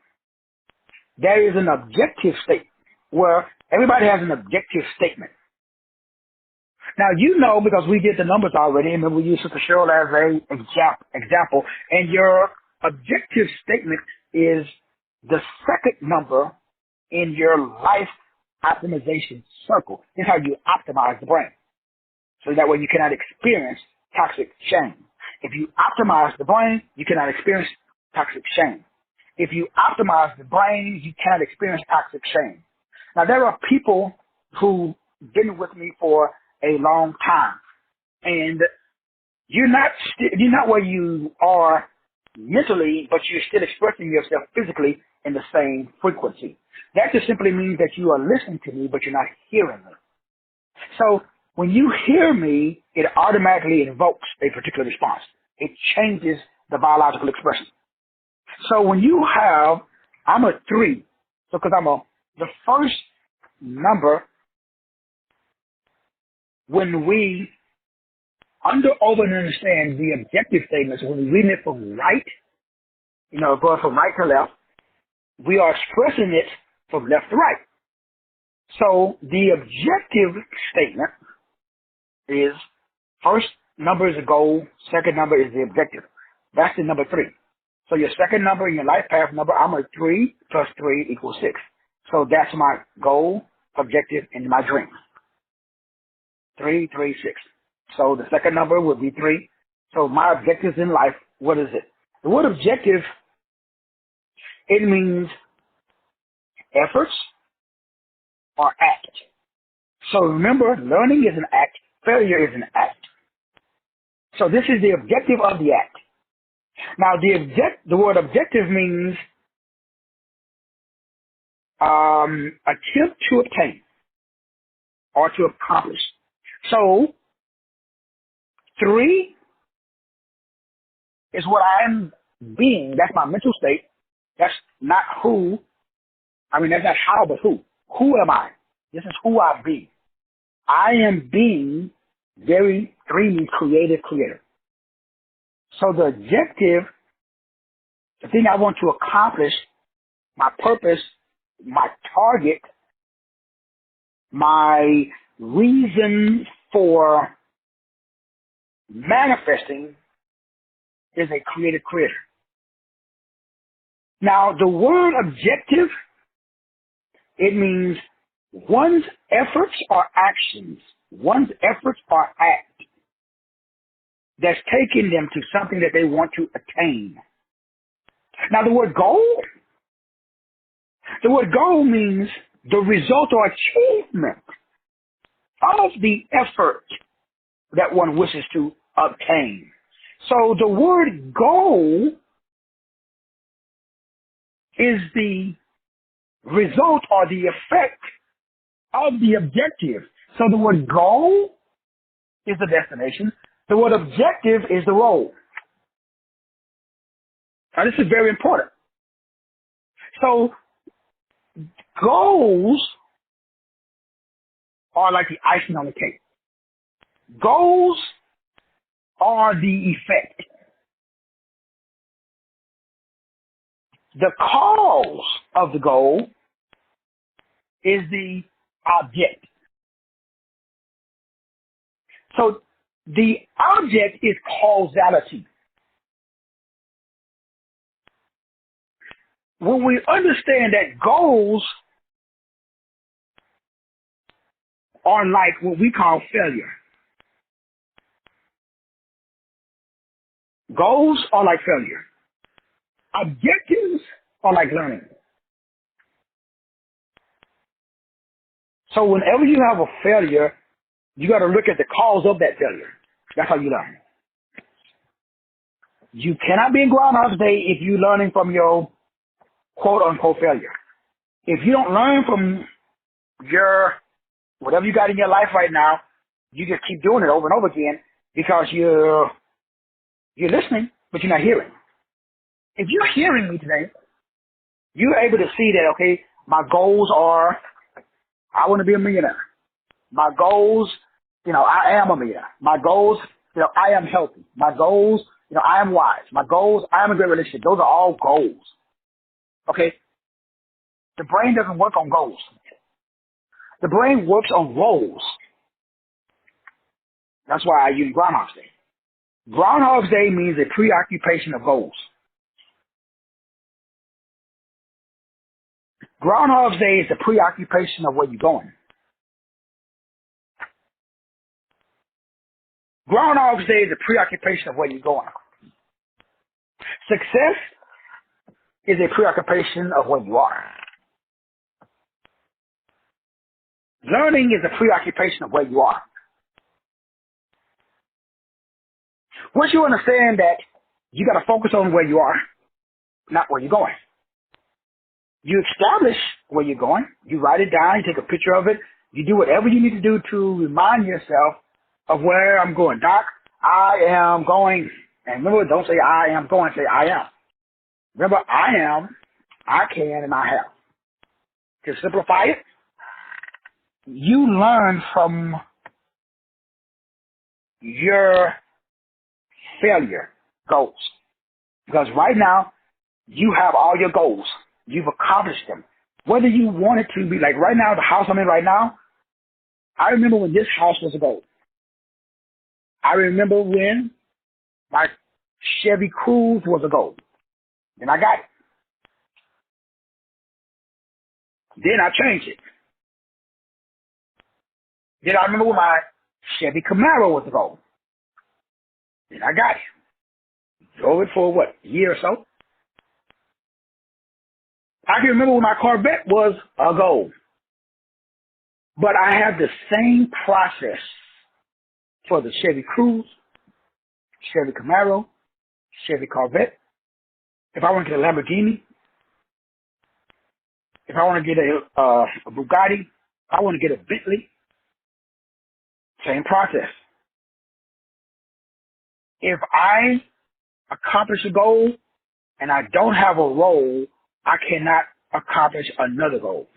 There is an objective state where everybody has an objective statement. Now, you know, because we did the numbers already, and we used Sister Cheryl as an example, and your objective statement is the second number in your life optimization circle. It's how you optimize the brain. So that way you cannot experience toxic shame. If you optimize the brain, you cannot experience toxic shame. If you optimize the brain, you cannot experience toxic shame. Now, there are people who've been with me for a long time, and you're not where you are mentally, but you're still expressing yourself physically in the same frequency. That just simply means that you are listening to me, but you're not hearing me. So when you hear me, it automatically invokes a particular response. It changes the biological expression. So when you have, I'm a 3, so because the first number, when we over and understand the objective statements, when we read it from right, going from right to left, we are expressing it from left to right. So the objective statement is first number is a goal, second number is the objective. That's the number 3. So your second number in your life path number, I'm a 3 plus 3 equals 6. So that's my goal, objective, and my dream. 3, 3, 6. So the second number would be 3. So my objectives in life, what is it? The word objective, it means efforts or act. So remember, learning is an act, failure is an act. So this is the objective of the act. Now the word objective means attempt to obtain or to accomplish. So 3 is what I am being. That's my mental state. That's not who. That's not how, but who. Who am I? This is who I be. I am being 3 means creative creator. So the objective, the thing I want to accomplish, my purpose, my target, my reason for manifesting is a creative creator. Now, the word objective, it means one's efforts or actions, one's efforts or act that's taking them to something that they want to attain. Now, the word goal means the result or achievement of the effort that one wishes to obtain. So the word goal is the result or the effect of the objective. So the word goal is the destination. The word objective is the role. Now this is very important. So goals are like the icing on the cake. Goals are the effect. The cause of the goal is the object. So the object is causality. When we understand that goals are like what we call failure. Goals are like failure. Objectives or like learning. So whenever you have a failure, you got to look at the cause of that failure. That's how you learn. You cannot be in Groundhog's Day if you're learning from your quote-unquote failure. If you don't learn from your whatever you got in your life right now, you just keep doing it over and over again because you're listening, but you're not hearing. If you're hearing me today, you're able to see that, okay, my goals are, I want to be a millionaire. My goals, I am a millionaire. My goals, I am healthy. My goals, I am wise. My goals, I am a great relationship. Those are all goals. Okay? The brain doesn't work on goals. The brain works on roles. That's why I use Groundhog's Day. Groundhog's Day means a preoccupation of goals. Groundhog's Day is the preoccupation of where you're going. Groundhog's Day is a preoccupation of where you're going. Success is a preoccupation of where you are. Learning is a preoccupation of where you are. Once you understand that you got to focus on where you are, not where you're going. You establish where you're going. You write it down. You take a picture of it. You do whatever you need to do to remind yourself of where I'm going. Doc, I am going. And remember, don't say I am going. Say I am. Remember, I am, I can, and I have. To simplify it, you learn from your failure goals. Because right now, you have all your goals. You've accomplished them. Whether you want it to be, like right now, the house I'm in right now, I remember when this house was a goal. I remember when my Chevy Cruze was a goal. Then I got it. Then I changed it. Then I remember when my Chevy Camaro was a goal. Then I got it. Drove it for a year or so. I can remember when my Corvette was a goal. But I have the same process for the Chevy Cruze, Chevy Camaro, Chevy Corvette. If I want to get a Lamborghini, if I want to get a Bugatti, if I want to get a Bentley, same process. If I accomplish a goal and I don't have a role, I cannot accomplish another goal.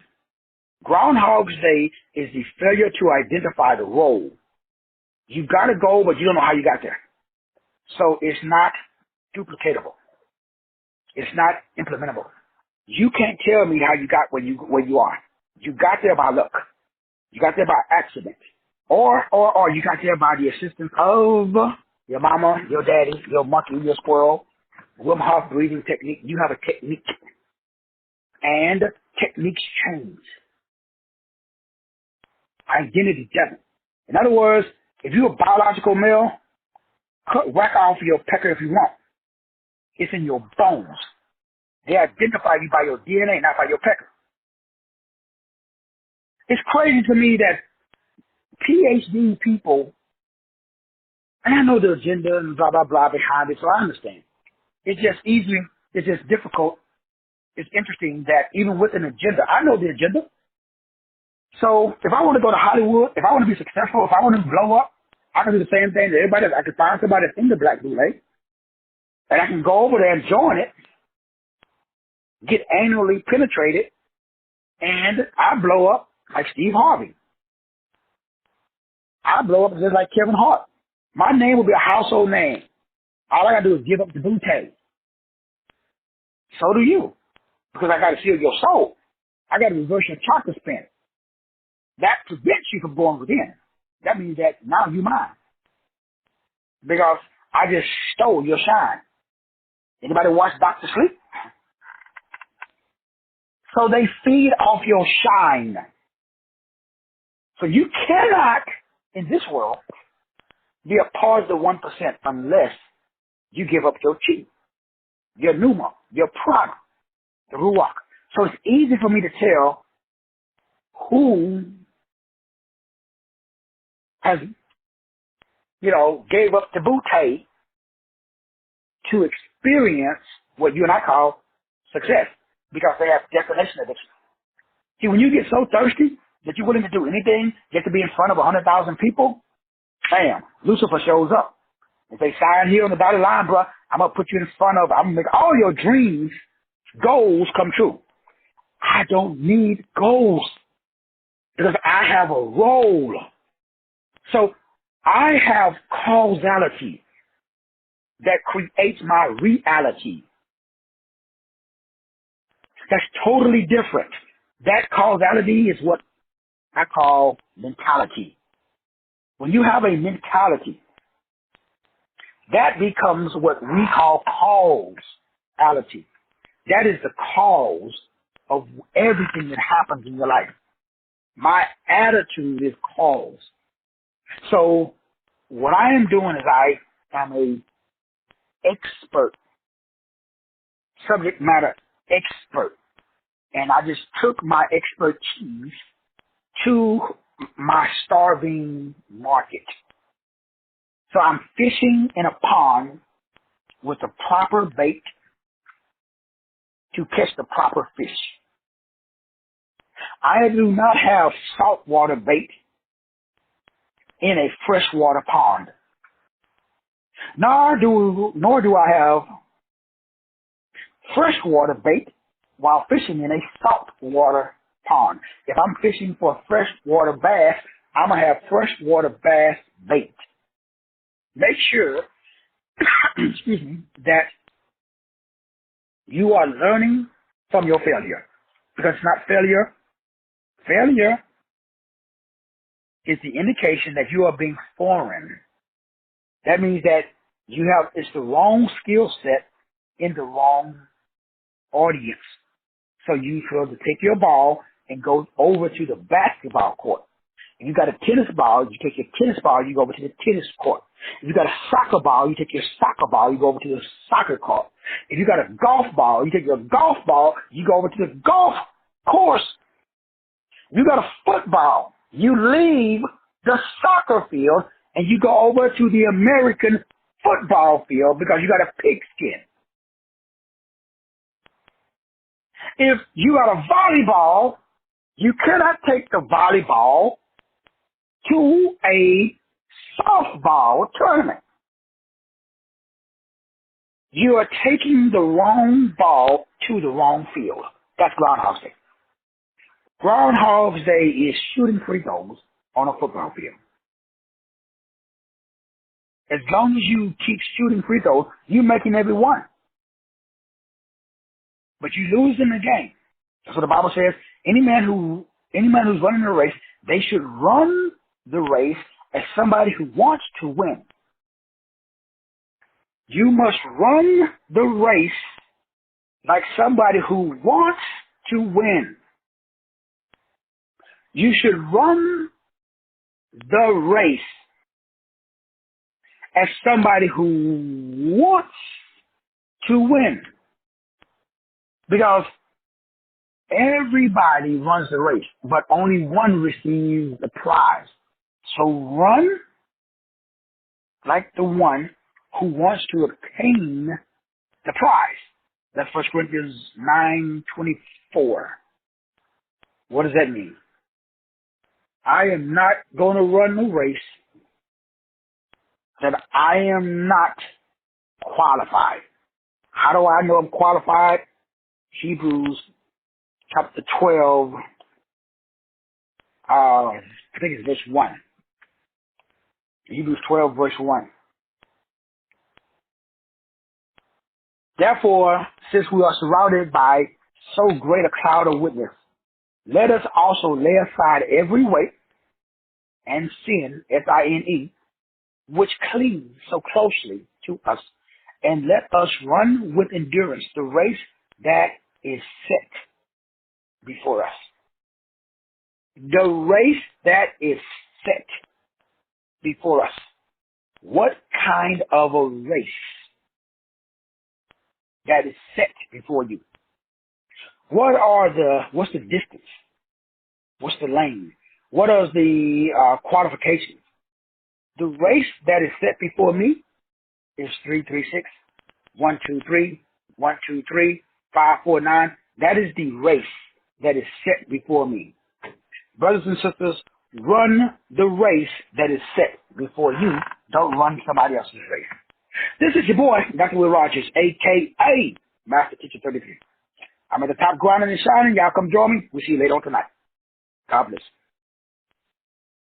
Groundhog's Day is the failure to identify the role. You got a goal, but you don't know how you got there. So it's not duplicatable. It's not implementable. You can't tell me how you got where you are. You got there by luck. You got there by accident. Or you got there by the assistance of your mama, your daddy, your monkey, your squirrel, Wim Hof breathing technique. You have a technique. And techniques change. Identity doesn't. In other words, if you're a biological male, whack off your pecker if you want. It's in your bones. They identify you by your DNA, not by your pecker. It's crazy to me that PhD people, and I know the agenda and blah, blah, blah behind it, so I understand. It's just easy, it's just difficult. It's interesting that even with an agenda, I know the agenda. So if I want to go to Hollywood, if I want to be successful, if I want to blow up, I can do the same thing that everybody else. I can find somebody that's in the black bootleg, and I can go over there and join it, get anally penetrated, and I blow up like Steve Harvey. I blow up just like Kevin Hart. My name will be a household name. All I got to do is give up the bootleg. So do you. Because I got to seal your soul. I got to reverse your chakra spin. That prevents you from going within. That means that now you're mine. Because I just stole your shine. Anybody watch Dr. Sleep? So they feed off your shine. So you cannot, in this world, be a part of the 1% unless you give up your chi, your pneuma, your prana. the ruach. So it's easy for me to tell who has, gave up the bouquet to experience what you and I call success, because they have definition of it. See, when you get so thirsty that you're willing to do anything just to be in front of 100,000 people, bam, Lucifer shows up. If they sign here on the dotted line, bro, I'm going to put you in front of, I'm going to make all your dreams, goals come true. I don't need goals because I have a role. So I have causality that creates my reality. That's totally different. That causality is what I call mentality. When you have a mentality, that becomes what we call causality. That is the cause of everything that happens in your life. My attitude is cause. So what I am doing is I am a expert, subject matter expert. And I just took my expertise to my starving market. So I'm fishing in a pond with the proper bait to catch the proper fish. I do not have saltwater bait in a freshwater pond. Nor do I have freshwater bait while fishing in a saltwater pond. If I'm fishing for freshwater bass, I'm going to have freshwater bass bait. Make sure, excuse me, that you are learning from your failure. Because it's not failure. Failure is the indication that you are being foreign. That means that it's the wrong skill set in the wrong audience. So you have to take your ball and go over to the basketball court. If you got a tennis ball, you take your tennis ball, you go over to the tennis court. If you got a soccer ball, you take your soccer ball, you go over to the soccer court. If you got a golf ball, you take your golf ball, you go over to the golf course. If you got a football, you leave the soccer field and you go over to the American football field because you got a pigskin. If you got a volleyball, you cannot take the volleyball to a softball tournament. You are taking the wrong ball to the wrong field. That's Groundhog's Day. Groundhog's Day is shooting free throws on a football field. As long as you keep shooting free throws, you're making every one. But you lose in the game. That's what the Bible says. Any man who's running a race, they should run the race as somebody who wants to win. You must run the race like somebody who wants to win. You should run the race as somebody who wants to win. Because everybody runs the race, but only one receives the prize. So run like the one who wants to obtain the prize. That's 1 Corinthians 9:24. What does that mean? I am not going to run the race that I am not qualified. How do I know I'm qualified? Hebrews chapter 12, I think it's verse 1. Hebrews 12, verse 1. Therefore, since we are surrounded by so great a cloud of witness, let us also lay aside every weight and sin, S-I-N-E, which clings so closely to us, and let us run with endurance the race that is set before us. The race that is set before us. What kind of a race that is set before you? What's the distance? What's the lane? What are the qualifications? The race that is set before me is 336, 123, 123, 549. That is the race that is set before me. Brothers and sisters, run the race that is set before you. Don't run somebody else's race. This is your boy, Dr. Will Rogers, a.k.a. Master Teacher 33. I'm at the top grinding and shining. Y'all come join me. We'll see you later on tonight. God bless.